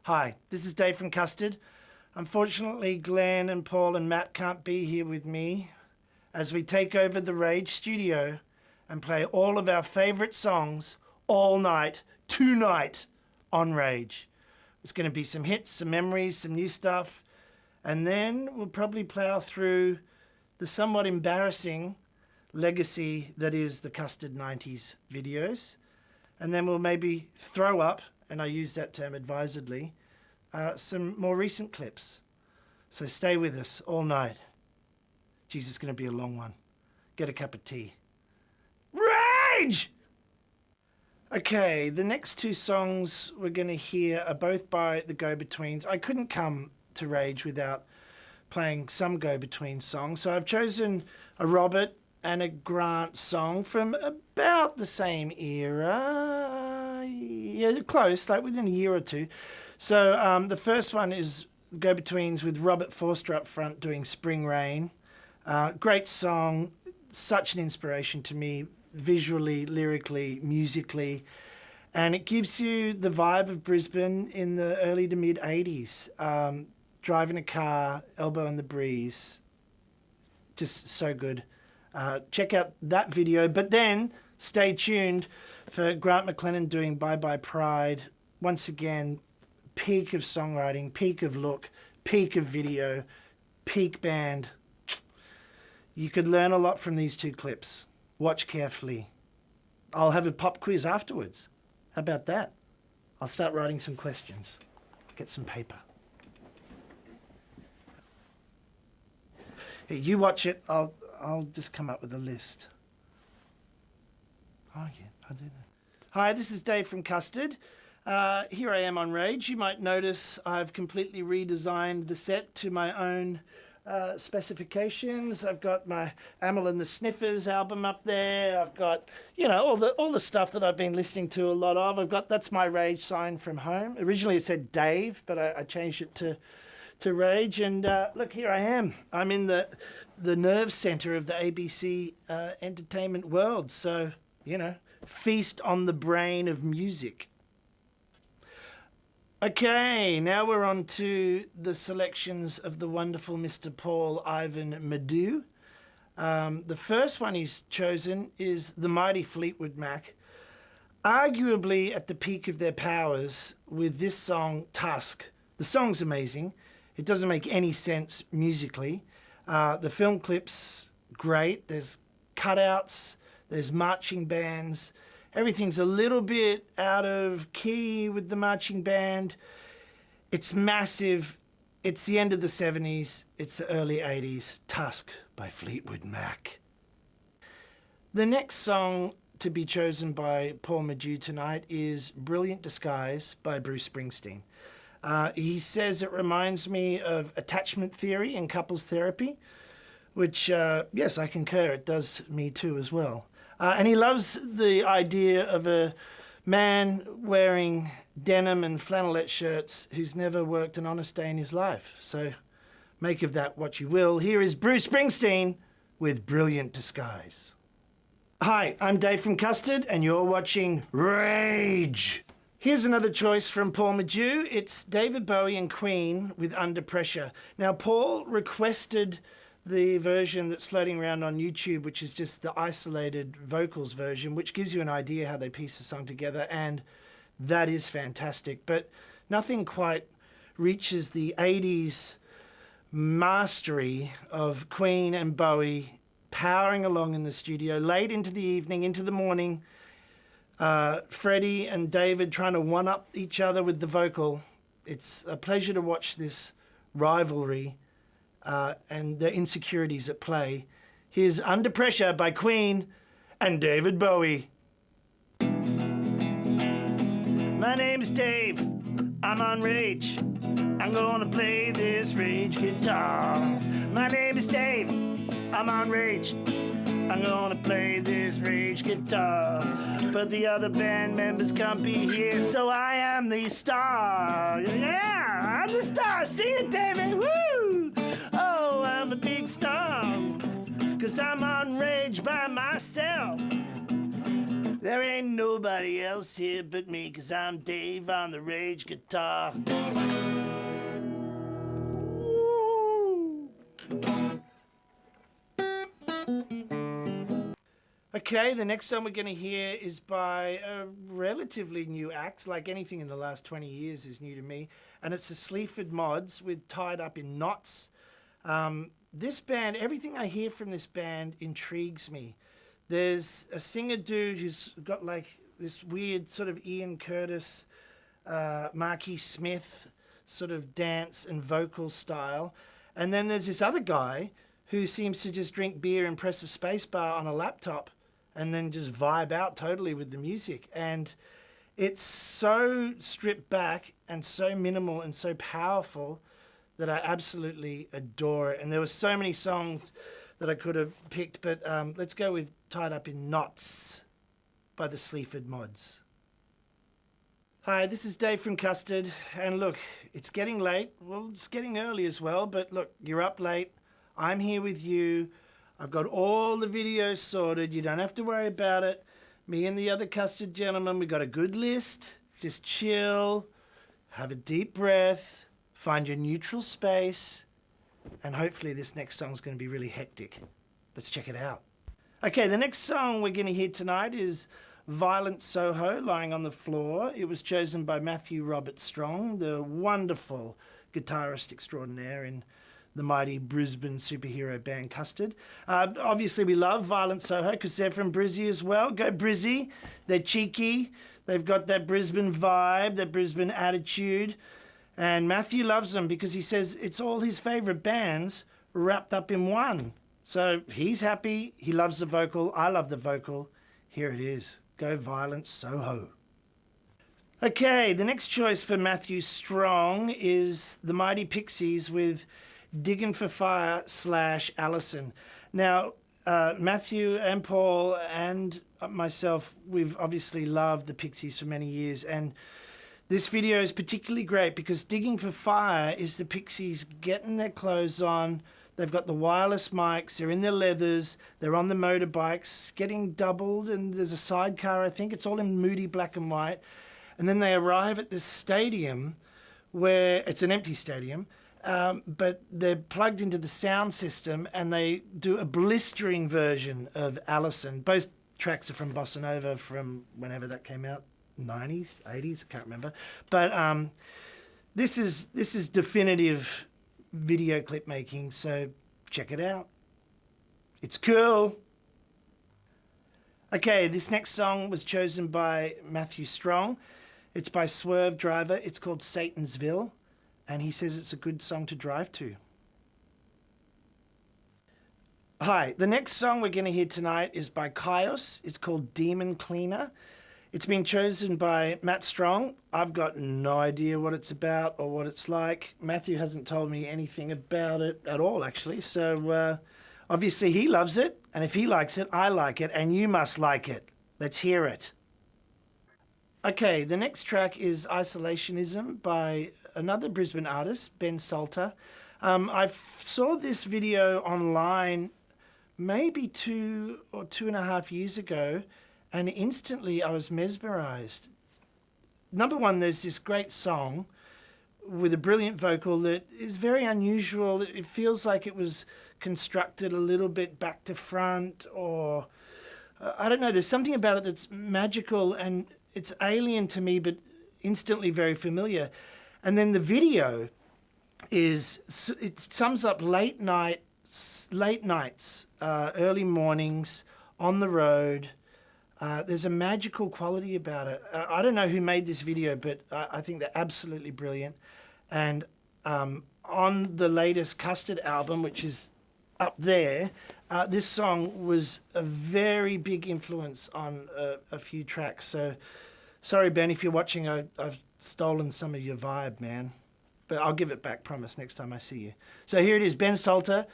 Hi, this is Dave from Custard. Unfortunately, Glenn and Paul and Matt can't be here with me as we take over the Rage studio and play all of our favourite songs all night, tonight on Rage. It's going to be some hits, some memories, some new stuff, and then we'll probably plough through the somewhat embarrassing legacy that is the Custard 90s videos, and then we'll maybe throw up, and I use that term advisedly, some more recent clips. So stay with us all night. Geez, it's going to be a long one. Get a cup of tea. Rage! Okay, the next two songs we're going to hear are both by the Go-Betweens. I couldn't come to Rage without playing some Go-Between songs, so I've chosen a Robert and a Grant song from about the same era. Yeah, close, like within a year or two. So the first one is Go-Betweens with Robert Forster up front doing Spring Rain. Great song, such an inspiration to me, visually, lyrically, musically. And it gives you the vibe of Brisbane in the early to mid 80s. Driving a car, elbow in the breeze. Just so good. Check out that video, but then stay tuned for Grant McLennan doing Bye Bye Pride. Once again, peak of songwriting, peak of look, peak of video, peak band. You could learn a lot from these two clips. Watch carefully. I'll have a pop quiz afterwards. How about that? I'll start writing some questions. Get some paper. Hey, you watch it, I'll just come up with a list. Oh yeah, I'll do that. Hi, this is Dave from Custard. Here I am on Rage. You might notice I've completely redesigned the set to my own specifications. I've got my Amyl and the Sniffers album up there. I've got, you know, all the stuff that I've been listening to a lot of. That's my Rage sign from home. Originally it said Dave, but I changed it to Rage. And look, here I am. I'm in the nerve center of the ABC entertainment world. So, you know, feast on the brain of music. Okay, now we're on to the selections of the wonderful Mr. Paul Ivan Madu. The first one he's chosen is the mighty Fleetwood Mac, arguably at the peak of their powers with this song, Tusk. The song's amazing. It doesn't make any sense musically. The film clip's great. There's cutouts, there's marching bands. Everything's a little bit out of key with the marching band. It's massive. It's the end of the 70s. It's the early 80s. Tusk by Fleetwood Mac. The next song to be chosen by Paul Madu tonight is Brilliant Disguise by Bruce Springsteen. He says it reminds me of attachment theory and couples therapy, which, yes, I concur. It does me too as well. And he loves the idea of a man wearing denim and flannelette shirts who's never worked an honest day in his life. So make of that what you will. Here is Bruce Springsteen with Brilliant Disguise. Hi, I'm Dave from Custard, and you're watching Rage. Here's another choice from Paul Madu. It's David Bowie and Queen with Under Pressure. Now, Paul requested the version that's floating around on YouTube, which is just the isolated vocals version, which gives you an idea how they piece the song together, and that is fantastic. But nothing quite reaches the 80s mastery of Queen and Bowie powering along in the studio late into the evening, into the morning, Freddie and David trying to one-up each other with the vocal. It's a pleasure to watch this rivalry and the insecurities at play. Here's Under Pressure by Queen and David Bowie. My name is Dave, I'm on Rage. I'm gonna play this rage guitar. My name is Dave, I'm on Rage. I'm gonna play this rage guitar. But the other band members can't be here, so I am the star. Yeah, I'm the star. See it, David? Woo! Oh, I'm a big star. 'Cause I'm on Rage by myself. There ain't nobody else here but me, 'cause I'm Dave on the rage guitar. Okay, the next song we're going to hear is by a relatively new act. Like anything in the last 20 years is new to me. And it's the Sleaford Mods with Tied Up in Knots. This band, everything I hear from this band intrigues me. There's a singer dude who's got like this weird sort of Ian Curtis, Marky Smith sort of dance and vocal style. And then there's this other guy who seems to just drink beer and press a space bar on a laptop and then just vibe out totally with the music. And it's so stripped back and so minimal and so powerful that I absolutely adore it. And there were so many songs that I could have picked, but let's go with Tied Up in Knots by the Sleaford Mods. Hi, this is Dave from Custard, and look, it's getting late. Well, it's getting early as well, but look, you're up late. I'm here with you. I've got all the videos sorted. You don't have to worry about it. Me and the other Custard gentlemen, we got a good list. Just chill, have a deep breath, find your neutral space, and hopefully this next song's going to be really hectic. Let's check it out. Okay, the next song we're going to hear tonight is Violent Soho, Lying on the Floor. It was chosen by Matthew Robert Strong, the wonderful guitarist extraordinaire in the mighty Brisbane superhero band Custard. Obviously, we love Violent Soho because they're from Brizzy as well. Go Brizzy. They're cheeky. They've got that Brisbane vibe, that Brisbane attitude. And Matthew loves them because he says it's all his favourite bands wrapped up in one. So he's happy. He loves the vocal. I love the vocal. Here it is. Go Violent Soho. Okay, the next choice for Matthew Strong is the mighty Pixies with Diggin' for Fire / Alison. Now, Matthew and Paul and myself, we've obviously loved the Pixies for many years, and this video is particularly great because Digging for Fire is the Pixies getting their clothes on. They've got the wireless mics, they're in their leathers, they're on the motorbikes, getting doubled, and there's a sidecar, I think. It's all in moody black and white. And then they arrive at this stadium where it's an empty stadium, but they're plugged into the sound system and they do a blistering version of Alison. Both tracks are from Bossa Nova from whenever that came out, 90s, 80s, I can't remember. But this is definitive video clip making, so check it out. It's cool. Okay, this next song was chosen by Matthew Strong. It's by SWERVEDRIVER. It's called Satansville, and he says it's a good song to drive to. Hi, the next song we're going to hear tonight is by KYUSS. It's called Demon Cleaner. It's been chosen by Matt Strong. I've got no idea what it's about or what it's like. Matthew hasn't told me anything about it at all, actually. So obviously he loves it, and if he likes it, I like it, and you must like it. Let's hear it. Okay, the next track is Isolationism by another Brisbane artist, Ben Salter. I saw this video online maybe 2 or 2.5 years ago, and instantly I was mesmerized. Number one, there's this great song with a brilliant vocal that is very unusual. It feels like it was constructed a little bit back to front, or I don't know, there's something about it that's magical and it's alien to me, but instantly very familiar. And then the video it sums up late nights, early mornings on the road. There's a magical quality about it. I don't know who made this video, but I think they're absolutely brilliant. And on the latest Custard album, which is up there, this song was a very big influence on a few tracks. So sorry, Ben, if you're watching, I've stolen some of your vibe, man. But I'll give it back, promise, next time I see you. So here it is, Ben Salter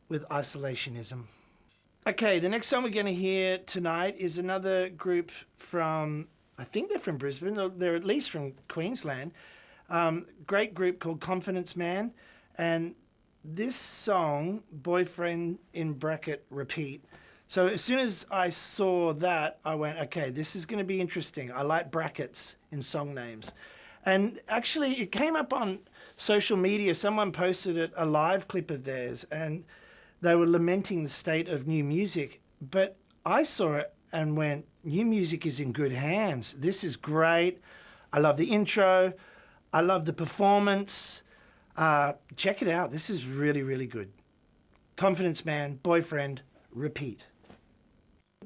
with Isolationism. Okay, the next song we're going to hear tonight is another group from, I think they're from Brisbane, or they're at least from Queensland. Great group called Confidence Man. And this song, Boyfriend in bracket repeat, So as soon as I saw that, I went, okay, this is going to be interesting. I like brackets in song names. And actually, it came up on social media. Someone posted a live clip of theirs, and they were lamenting the state of new music. But I saw it and went, new music is in good hands. This is great. I love the intro. I love the performance. Check it out. This is really, really good. Confidence Man, Boyfriend, repeat.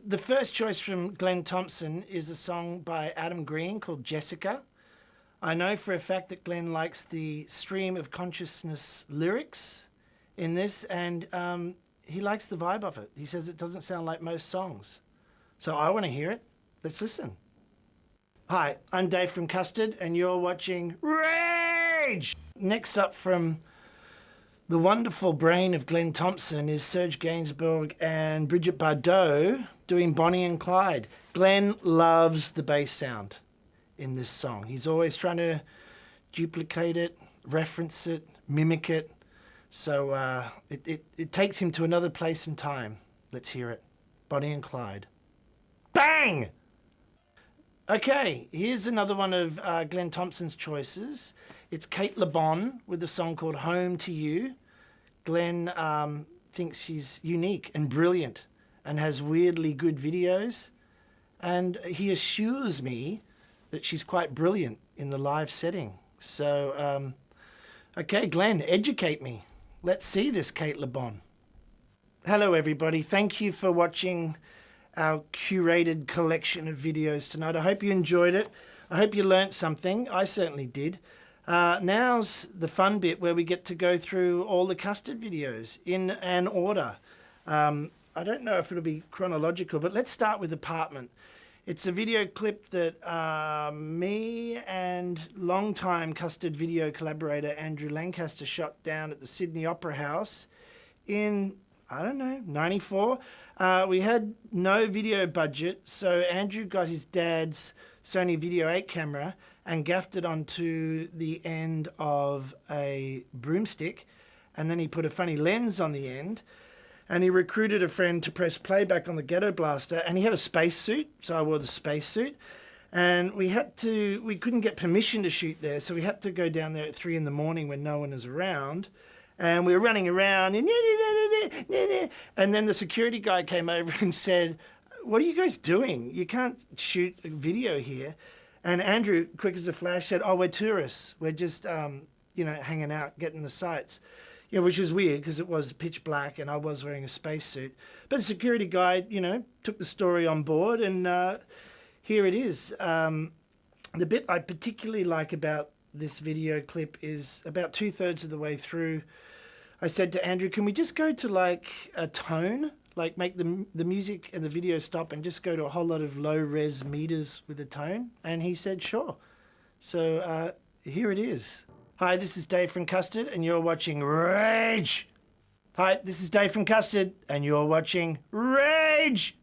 The first choice from Glenn Thompson is a song by Adam Green called Jessica. I know for a fact that Glenn likes the stream of consciousness lyrics in this, and he likes the vibe of it. He says it doesn't sound like most songs. So I want to hear it. Let's listen. Hi, I'm Dave from Custard, and you're watching Rage! Next up from the wonderful brain of Glenn Thompson is SERGE Gainsbourg and Brigitte Bardot doing Bonnie and Clyde. Glenn loves the bass sound in this song. He's always trying to duplicate it, reference it, mimic it. So it takes him to another place and time. Let's hear it. Bonnie and Clyde. Bang! Okay, here's another one of Glenn Thompson's choices. It's Cate Le Bon with a song called Home to You. Glenn thinks she's unique and brilliant and has weirdly good videos. And he assures me that she's quite brilliant in the live setting. So, okay, Glenn, educate me. Let's see this Cate Le Bon. Hello, everybody. Thank you for watching our curated collection of videos tonight. I hope you enjoyed it. I hope you learnt something. I certainly did. Now's the fun bit where we get to go through all the custard videos in an order. I don't know if it'll be chronological, but let's start with Apartment. It's a video clip that me and longtime custard video collaborator Andrew Lancaster shot down at the Sydney Opera House in, I don't know, 94. We had no video budget, so Andrew got his dad's Sony Video 8 camera and gaffed it onto the end of a broomstick, and then he put a funny lens on the end, and he recruited a friend to press playback on the Ghetto Blaster, and he had a spacesuit, so I wore the spacesuit, and we couldn't get permission to shoot there, so we had to go down there at 3 in the morning when no one is around. And we were running around, and then the security guy came over and said, "What are you guys doing? You can't shoot a video here." And Andrew, quick as a flash, said, "Oh, we're tourists. We're just, hanging out, getting the sights." Which was weird because it was pitch black and I was wearing a spacesuit. But the security guy, took the story on board, and here it is. The bit I particularly like about this video clip is about 2/3 of the way through, I said to Andrew, can we just go to like a tone? Like make the music and the video stop and just go to a whole lot of low res meters with a tone? And he said, sure. So here it is. Hi, this is Dave from Custard and you're watching Rage. Hi, this is Dave from Custard and you're watching Rage.